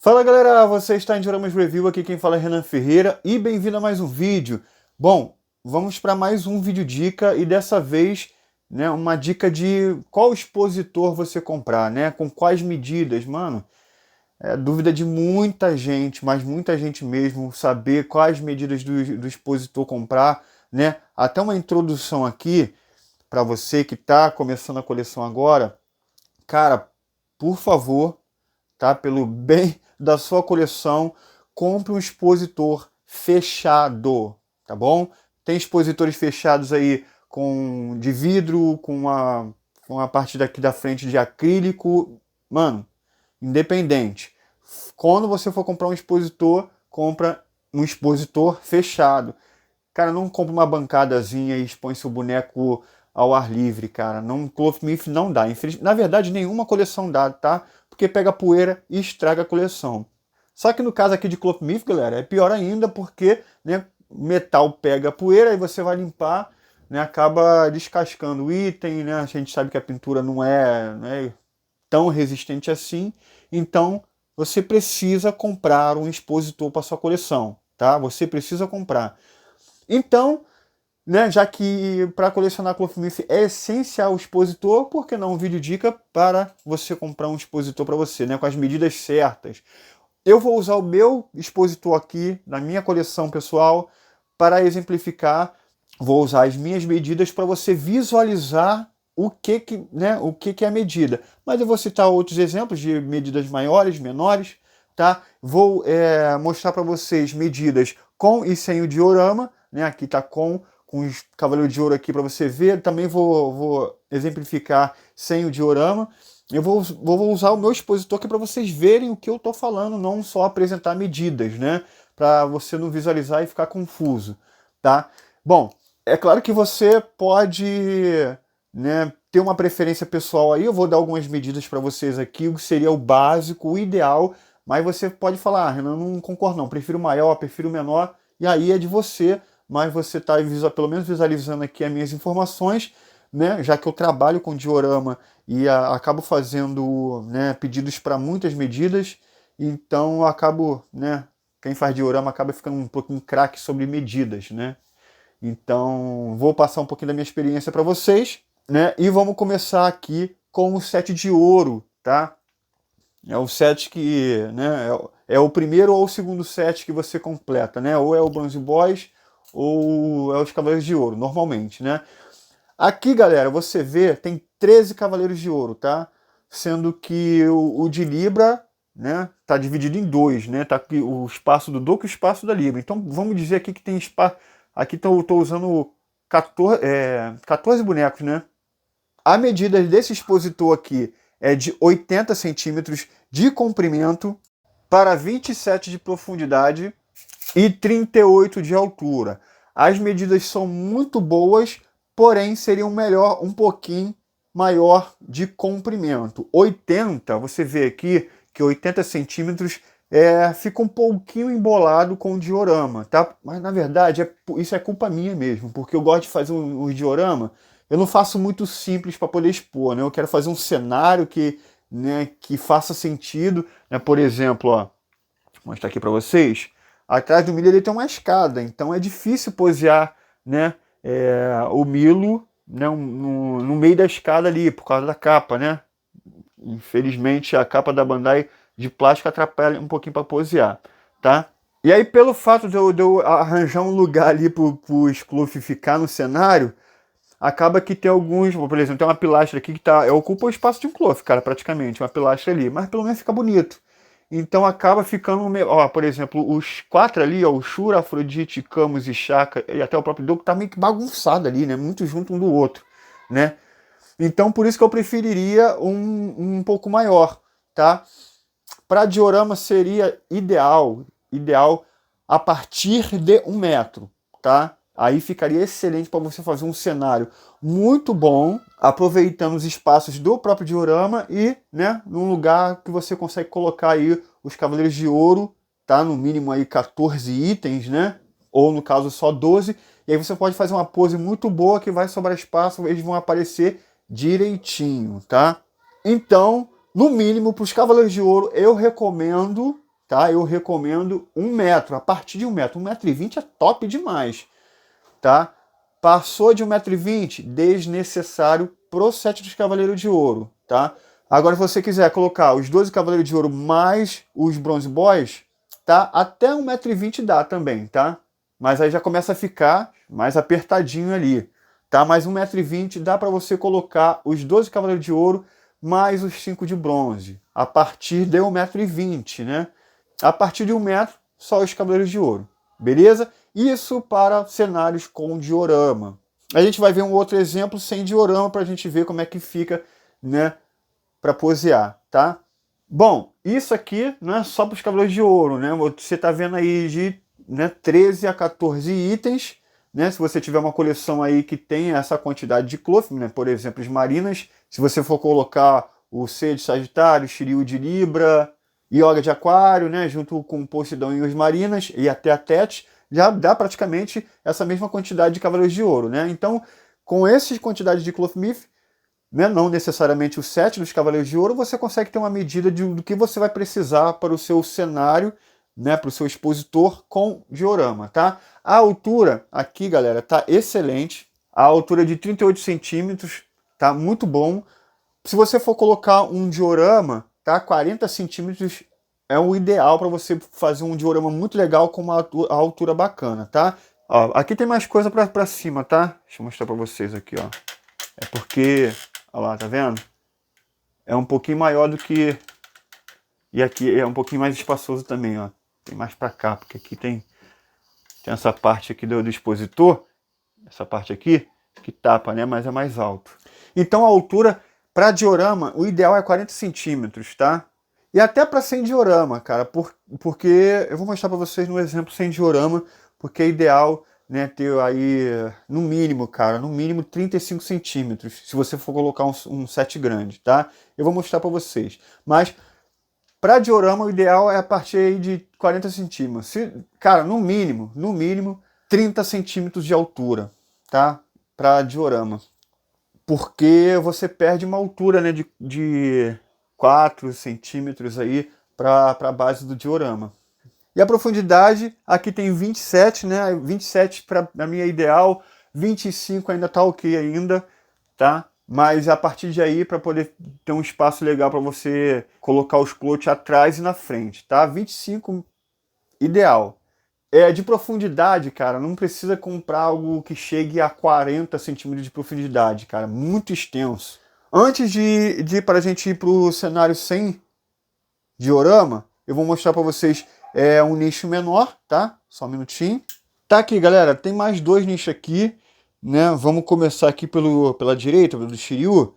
Fala galera, você está em Dioramas Review, aqui quem fala é Renan Ferreira e bem-vindo a mais um vídeo. Bom, vamos para mais um vídeo dica e dessa vez, né, uma dica de qual expositor você comprar, né, com quais medidas, mano. É dúvida de muita gente, mas muita gente mesmo, saber quais medidas do expositor comprar, né. Até uma introdução aqui para você que está começando a coleção agora, cara, por favor, tá? Pelo bem da sua coleção, compre um expositor fechado, tá bom? Tem expositores fechados aí de vidro, com a parte daqui da frente de acrílico. Mano, independente. Quando você for comprar um expositor, compra um expositor fechado. Cara, não compra uma bancadazinha e expõe seu boneco ao ar livre, cara. Não, Clothmith não dá. Na verdade, nenhuma coleção dá, tá? Porque pega poeira e estraga a coleção. Só que no caso aqui de Clothmith, galera, é pior ainda porque, né, metal pega poeira e você vai limpar, né, acaba descascando o item, né? A gente sabe que a pintura não é, né, tão resistente assim. Então, você precisa comprar um expositor para sua coleção, tá? Você precisa comprar. Então, né, já que para colecionar Clothmith é essencial o expositor, por que não um vídeo dica para você comprar um expositor para você, né, com as medidas certas. Eu vou usar o meu expositor aqui na minha coleção pessoal para exemplificar. Vou usar as minhas medidas para você visualizar o que é a medida. Mas eu vou citar outros exemplos de medidas maiores, menores, tá? Vou mostrar para vocês medidas com e sem o diorama, né? Aqui está com os cavaleiros de ouro aqui para você ver. Também vou exemplificar sem o diorama. Eu vou usar o meu expositor aqui para vocês verem o que eu estou falando, não só apresentar medidas, né? Para você não visualizar e ficar confuso, tá? Bom, é claro que você pode, né, ter uma preferência pessoal aí. Eu vou dar algumas medidas para vocês aqui, o que seria o básico, o ideal, mas você pode falar, ah, Renan, não concordo não, prefiro maior, prefiro menor, e aí é de você, mas você está pelo menos visualizando aqui as minhas informações, né, já que eu trabalho com diorama e acabo fazendo, né, pedidos para muitas medidas, então eu acabo, né, quem faz diorama acaba ficando um pouquinho craque sobre medidas, né? Então vou passar um pouquinho da minha experiência para vocês, né? E vamos começar aqui com o set de ouro, tá? É o set que, né, é o primeiro ou o segundo set que você completa, né? Ou é o Bronze Boys ou é os Cavaleiros de Ouro, normalmente, né? Aqui, galera, você vê, tem 13 Cavaleiros de Ouro, tá? Sendo que o de Libra, né, tá dividido em dois, né? Tá aqui o espaço do Doku e o espaço da Libra. Então, vamos dizer aqui que tem espaço... Aqui tô usando 14 bonecos, né? A medida desse expositor aqui é de 80 centímetros de comprimento para 27 de profundidade e 38 de altura. As medidas são muito boas, porém seriam melhor um pouquinho maior de comprimento. 80, você vê aqui que 80 centímetros fica um pouquinho embolado com o diorama, tá? Mas na verdade isso é culpa minha mesmo, porque eu gosto de fazer o diorama, eu não faço muito simples para poder expor, né? Eu quero fazer um cenário que, né, que faça sentido, né? Por exemplo, ó, vou mostrar aqui para vocês. Atrás do milho ele tem uma escada, então é difícil posear, né, o Milo, né, no meio da escada ali, por causa da capa, né? Infelizmente a capa da Bandai de plástico atrapalha um pouquinho para posear, tá? E aí pelo fato de eu arranjar um lugar ali pro Scloof ficar no cenário, acaba que tem alguns, por exemplo, tem uma pilastra aqui que ocupa o espaço de um Cloth, cara, praticamente, uma pilastra ali, mas pelo menos fica bonito. Então acaba ficando, ó, por exemplo, os quatro ali, ó, o Shura, Afrodite, Camus e Shaka, e até o próprio Doku, tá meio que bagunçado ali, né, muito junto um do outro, né. Então por isso que eu preferiria um pouco maior, tá. Para diorama seria ideal a partir de 1 metro, tá? Aí ficaria excelente para você fazer um cenário muito bom, aproveitando os espaços do próprio diorama e, né, num lugar que você consegue colocar aí os Cavaleiros de Ouro, tá? No mínimo aí 14 itens, né? Ou no caso só 12. E aí você pode fazer uma pose muito boa que vai sobrar espaço, eles vão aparecer direitinho, tá? Então, no mínimo, para os Cavaleiros de Ouro, eu recomendo, tá? Eu recomendo 1 metro, a partir de 1 metro. 1,20 m é top demais, tá? Passou de 1,20 m, desnecessário pro set dos Cavaleiros de Ouro, tá? Agora, se você quiser colocar os 12 Cavaleiros de Ouro mais os Bronze Boys, tá? Até 1,20 m dá também, tá? Mas aí já começa a ficar mais apertadinho ali, tá? Mas 1,20 m dá para você colocar os 12 Cavaleiros de Ouro mais os 5 de bronze, a partir de 1,20 m, né? A partir de 1 metro, só os Cavaleiros de Ouro, beleza? Isso para cenários com diorama. A gente vai ver um outro exemplo sem diorama para a gente ver como é que fica, né, para posear, tá? Bom, isso aqui não é só para os Cavaleiros de Ouro, né? Você está vendo aí de, né, 13 a 14 itens, né? Se você tiver uma coleção aí que tem essa quantidade de cloth, né? Por exemplo, as Marinas, se você for colocar o C de Sagitário, Shiryu de Libra, Yoga de Aquário, né? Junto com Poseidon e os Marinas, e até a Tete, já dá praticamente essa mesma quantidade de Cavaleiros de Ouro, né? Então, com essa quantidade de Cloth Myth, né, não necessariamente o set dos Cavaleiros de Ouro, você consegue ter uma medida do que você vai precisar para o seu cenário, né, para o seu expositor com diorama, tá? A altura aqui, galera, tá excelente. A altura de 38 centímetros, tá muito bom. Se você for colocar um diorama, tá, 40 centímetros é o ideal para você fazer um diorama muito legal com uma altura bacana, tá? Ó, aqui tem mais coisa para cima, tá? Deixa eu mostrar para vocês aqui, ó. É porque, olha lá, tá vendo? É um pouquinho maior do que... E aqui é um pouquinho mais espaçoso também, ó. Tem mais para cá, porque aqui tem essa parte aqui do expositor, essa parte aqui, que tapa, né? Mas é mais alto. Então a altura para diorama, o ideal é 40 centímetros, tá? E até para sem diorama, cara, porque eu vou mostrar para vocês no exemplo sem diorama, porque é ideal, né, ter aí, no mínimo, cara, no mínimo 35 centímetros, se você for colocar um set grande, tá? Eu vou mostrar para vocês. Mas, para diorama, o ideal é a partir aí de 40 centímetros. Cara, no mínimo, 30 centímetros de altura, tá? Para diorama. Porque você perde uma altura, né, de 4 centímetros aí para a base do diorama. E a profundidade, aqui tem 27, né? 27 para a minha ideal, 25 ainda tá ok ainda, tá? Mas a partir de aí, para poder ter um espaço legal para você colocar os clotes atrás e na frente, tá? 25 ideal. De profundidade, cara, não precisa comprar algo que chegue a 40 centímetros de profundidade, cara, muito extenso. Antes para a gente ir para o cenário sem diorama, eu vou mostrar para vocês um nicho menor, tá? Só um minutinho. Tá aqui, galera, tem mais 2 nichos aqui, né? Vamos começar aqui pela direita, pelo Shiryu.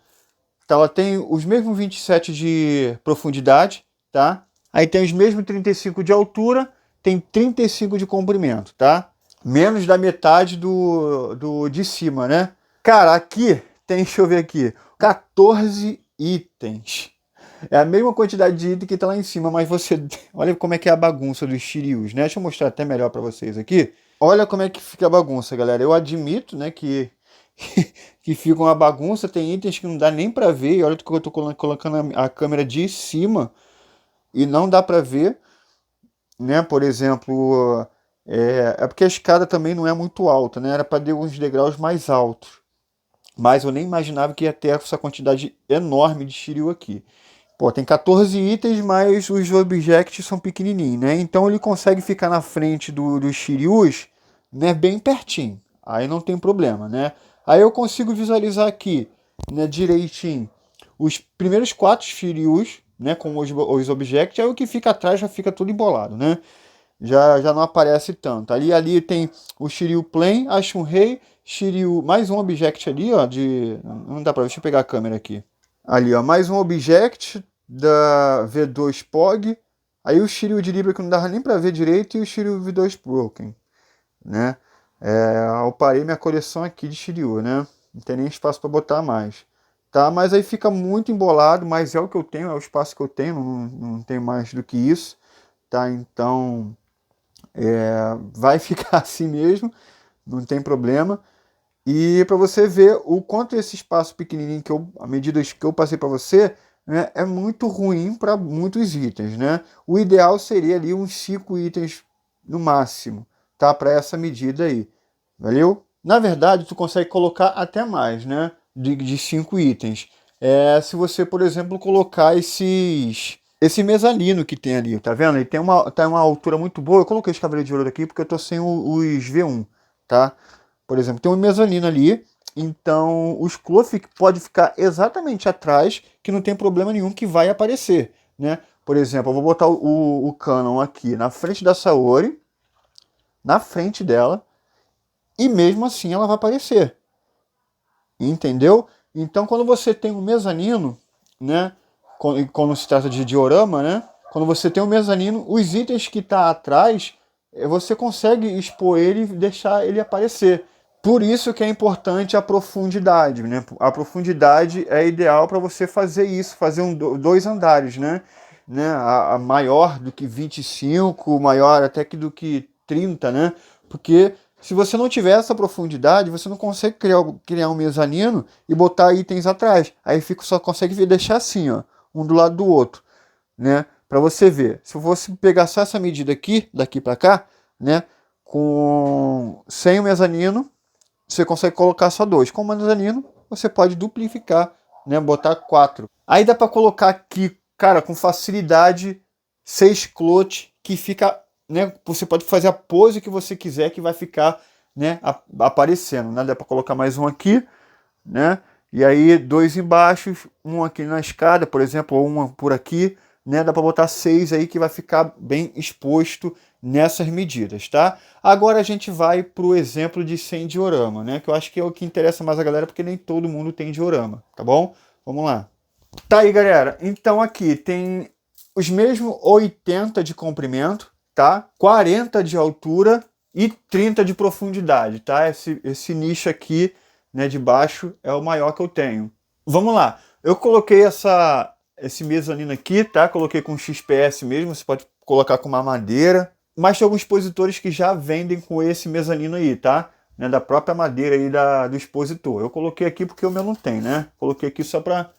Tá, ela tem os mesmos 27 de profundidade, tá? Aí tem os mesmos 35 de altura, tem 35 de comprimento, tá? Menos da metade do de cima, né? Cara, aqui tem, deixa eu ver aqui, 14 itens. É a mesma quantidade de item que tá lá em cima, mas você... Olha como é que é a bagunça dos Shiryus, né? Deixa eu mostrar até melhor para vocês aqui. Olha como é que fica a bagunça, galera. Eu admito, né, que fica uma bagunça. Tem itens que não dá nem para ver. E olha que eu tô colocando a câmera de cima e não dá para ver, né? Por exemplo, é porque a escada também não é muito alta, né? Era para ter uns degraus mais altos. Mas eu nem imaginava que ia ter essa quantidade enorme de Shiryu aqui. Pô, tem 14 itens, mas os objects são pequenininhos, né? Então ele consegue ficar na frente dos Shiryus, né, bem pertinho. Aí não tem problema, né? Aí eu consigo visualizar aqui, né, direitinho os primeiros 4 Shiryus, né, com os objects. Aí o que fica atrás já fica tudo embolado, né? Já não aparece tanto. Ali tem o Shiryu Plain, a Shunrei, Shiryu, mais um object ali, ó, não dá pra ver, deixa eu pegar a câmera aqui. Ali, ó, mais um object da V2 POG, aí o Shiryu de Libra que não dava nem para ver direito, e o Shiryu V2 Broken, né? Eu parei minha coleção aqui de Shiryu, né? Não tem nem espaço para botar mais, tá? Mas aí fica muito embolado, mas é o que eu tenho, é o espaço que eu tenho, não tenho mais do que isso, tá? Então, vai ficar assim mesmo, não tem problema. E para você ver o quanto esse espaço pequenininho, a medida que eu passei para você, né, é muito ruim para muitos itens, né? O ideal seria ali uns 5 itens no máximo, tá? Para essa medida aí, valeu? Na verdade, tu consegue colocar até mais, né? De 5 itens. Se você, por exemplo, colocar esse mezanino que tem ali, tá vendo? Ele tem uma altura muito boa. Eu coloquei os cavaleiros de ouro aqui porque eu tô sem os V1, tá? Por exemplo, tem um mezanino ali, então os cloth pode ficar exatamente atrás, que não tem problema nenhum que vai aparecer, né? Por exemplo, eu vou botar o Canon aqui na frente da Saori, na frente dela, e mesmo assim ela vai aparecer, entendeu? Então quando você tem um mezanino, né? Quando se trata de diorama, né? Quando você tem um mezanino, os itens que tá atrás, você consegue expor ele e deixar ele aparecer. Por isso que é importante a profundidade, né? A profundidade é ideal para você fazer isso, fazer dois andares, né? A maior do que 25, maior até que do que 30, né? Porque se você não tiver essa profundidade, você não consegue criar um mezanino e botar itens atrás. Aí só consegue deixar assim, ó, um do lado do outro, né? Para você ver. Se eu fosse pegar só essa medida aqui, daqui para cá, né? Sem o mezanino, você consegue colocar só 2. Com o mezanino, você pode duplicar, né? Botar 4. Aí dá para colocar aqui, cara, com facilidade, 6 cloth, que fica, né? Você pode fazer a pose que você quiser, que vai ficar, né? Aparecendo, né? Dá para colocar mais um aqui, né? E aí 2 embaixo, um aqui na escada, por exemplo, ou uma por aqui, né? Dá para botar 6 aí que vai ficar bem exposto nessas medidas, tá? Agora a gente vai para o exemplo de sem diorama, né? Que eu acho que é o que interessa mais a galera, porque nem todo mundo tem diorama, tá bom? Vamos lá. Tá aí, galera. Então aqui tem os mesmos 80 de comprimento, tá? 40 de altura e 30 de profundidade, tá? Esse nicho aqui, né, de baixo é o maior que eu tenho. Vamos lá. Eu coloquei esse mezanino aqui, tá? Coloquei com XPS mesmo, você pode colocar com uma madeira, mas tem alguns expositores que já vendem com esse mezanino aí, tá? Né, da própria madeira aí do expositor. Eu coloquei aqui porque o meu não tem, né? Coloquei aqui só para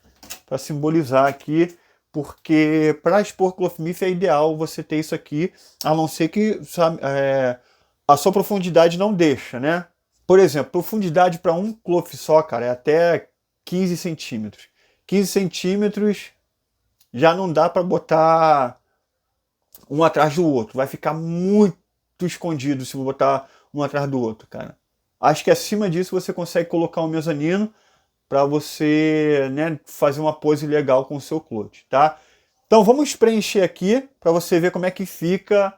simbolizar aqui, porque para expor clothmith é ideal você ter isso aqui, a não ser que a sua profundidade não deixa, né? Por exemplo, profundidade para um cloth só, cara, é até 15 centímetros. 15 centímetros já não dá para botar um atrás do outro. Vai ficar muito escondido se eu botar um atrás do outro, cara. Acho que acima disso você consegue colocar um mezanino para você, né, fazer uma pose legal com o seu cloth, tá? Então vamos preencher aqui para você ver como é que fica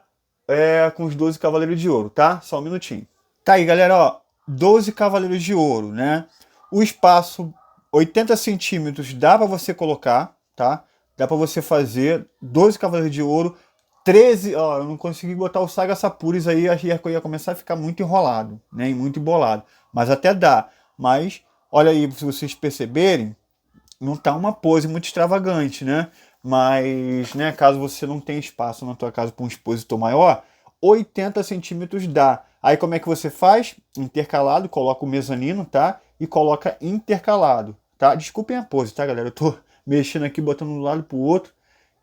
com os 12 cavaleiros de ouro, tá? Só um minutinho. Tá aí, galera, ó, 12 cavaleiros de ouro, né? O espaço 80 centímetros dá para você colocar, tá? Dá para você fazer 12 cavaleiros de ouro, 13, ó, eu não consegui botar o Saga Sapuris aí, achei que ia começar a ficar muito enrolado, né? E muito embolado. Mas até dá. Mas, olha aí, se vocês perceberem, não tá uma pose muito extravagante, né? Mas, né, caso você não tenha espaço na tua casa para um expositor maior, 80 centímetros dá. Aí como é que você faz? Intercalado, coloca o mezanino, tá? E coloca intercalado, tá? Desculpem a pose, tá, galera? Eu tô mexendo aqui, botando de um lado pro outro,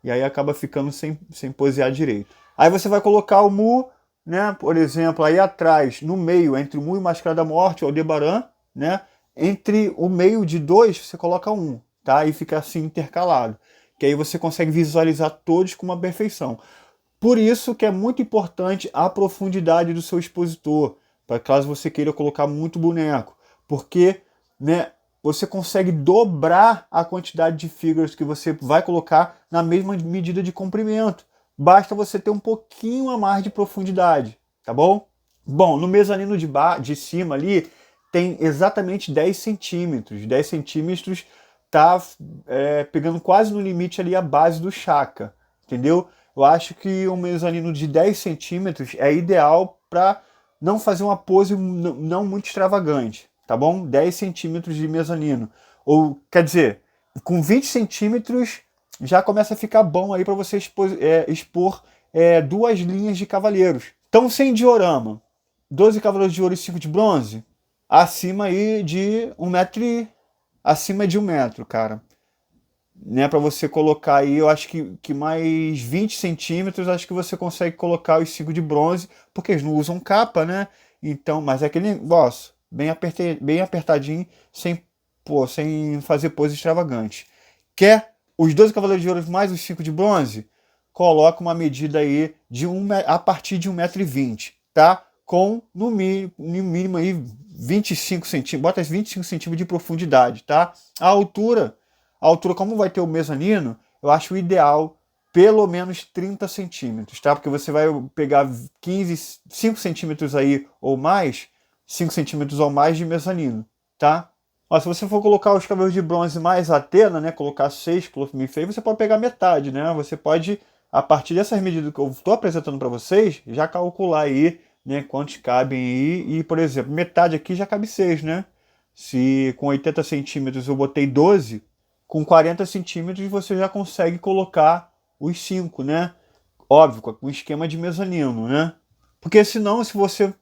e aí acaba ficando sem posear direito. Aí você vai colocar o Mu, né? Por exemplo, aí atrás, no meio, entre o Mu e o Máscara da Morte, o Aldebaran, né? Entre o meio de 2, você coloca 1, tá? E fica assim intercalado. Que aí você consegue visualizar todos com uma perfeição. Por isso que é muito importante a profundidade do seu expositor, para caso você queira colocar muito boneco. Porque, né, você consegue dobrar a quantidade de figures que você vai colocar na mesma medida de comprimento. Basta você ter um pouquinho a mais de profundidade, tá bom? Bom, no mezanino de cima ali tem exatamente 10 centímetros. 10 centímetros tá pegando quase no limite ali a base do chakra, entendeu? Eu acho que um mezanino de 10 centímetros é ideal para não fazer uma pose não muito extravagante, tá bom? 10 centímetros de mezanino. Ou, quer dizer, com 20 centímetros já começa a ficar bom aí para você expor 2 linhas de cavaleiros. Então, sem diorama, 12 cavaleiros de ouro e 5 de bronze, acima aí de 1 metro, acima de 1 metro, cara. né, para você colocar aí, eu acho que mais 20 centímetros, acho que você consegue colocar os 5 de bronze, porque eles não usam capa, né? Então, mas é aquele negócio, bem apertadinho, sem, pô, sem fazer pose extravagante. Quer os 12 cavaleiros de ouro mais os 5 de bronze? Coloca uma medida aí a partir de 1,20 m, tá? Com no mínimo aí 25 centímetros, bota 25 centímetros de profundidade, tá? A altura, como vai ter o mezanino, eu acho ideal pelo menos 30 centímetros, tá? Porque você vai pegar 5 centímetros aí ou mais, 5 centímetros ou mais de mezanino, tá? Ó, se você for colocar os cabelos de bronze mais Atena, né? Colocar 6 Cloth-Me-Fay, você pode pegar metade, né? Você pode, a partir dessas medidas que eu estou apresentando para vocês, já calcular aí, né? Quantos cabem aí. E, por exemplo, metade aqui já cabe 6, né? Se com 80 centímetros eu botei 12, com 40 centímetros você já consegue colocar os 5, né? Óbvio, com um esquema de mezanino, né? Porque senão, se você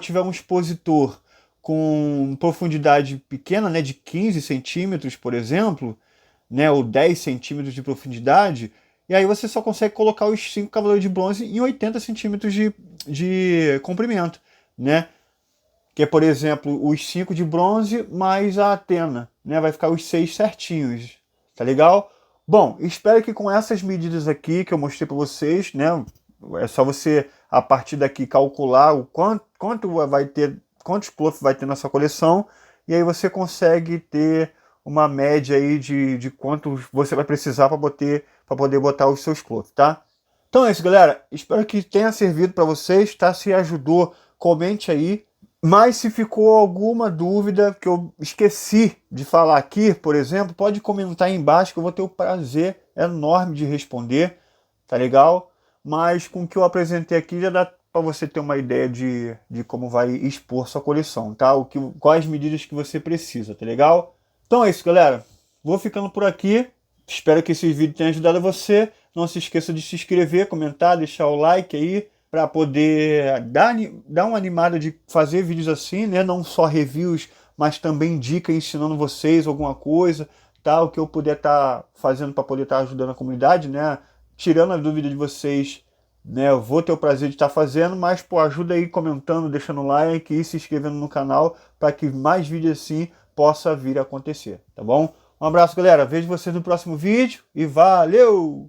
tiver um expositor com profundidade pequena, né, de 15 centímetros, por exemplo, né, ou 10 centímetros de profundidade, e aí você só consegue colocar os 5 cavaleiros de bronze em 80 centímetros de comprimento, né? Que é, por exemplo, os 5 de bronze mais a Atena, né? Vai ficar os 6 certinhos, tá legal? Bom, espero que com essas medidas aqui que eu mostrei para vocês, né? É só você, a partir daqui, calcular o quanto vai ter, quantos cloth vai ter na sua coleção, e aí você consegue ter uma média aí de quanto você vai precisar para poder botar os seus cloth, tá? Então é isso, galera. Espero que tenha servido para vocês, tá? Se ajudou, comente aí. Mas se ficou alguma dúvida que eu esqueci de falar aqui, por exemplo, pode comentar aí embaixo que eu vou ter o prazer enorme de responder, tá legal? Mas com o que eu apresentei aqui já dá para você ter uma ideia de como vai expor sua coleção, tá? Quais medidas que você precisa, tá legal? Então é isso, galera. Vou ficando por aqui. Espero que esse vídeo tenha ajudado você. Não se esqueça de se inscrever, comentar, deixar o like aí, para poder dar uma animada de fazer vídeos assim, né? Não só reviews, mas também dicas ensinando vocês alguma coisa, tá? O que eu puder estar fazendo para poder estar ajudando a comunidade, né? Tirando a dúvida de vocês, né? Eu vou ter o prazer de estar fazendo, mas pô, ajuda aí comentando, deixando like e se inscrevendo no canal para que mais vídeos assim possa vir a acontecer, tá bom? Um abraço, galera. Vejo vocês no próximo vídeo e valeu!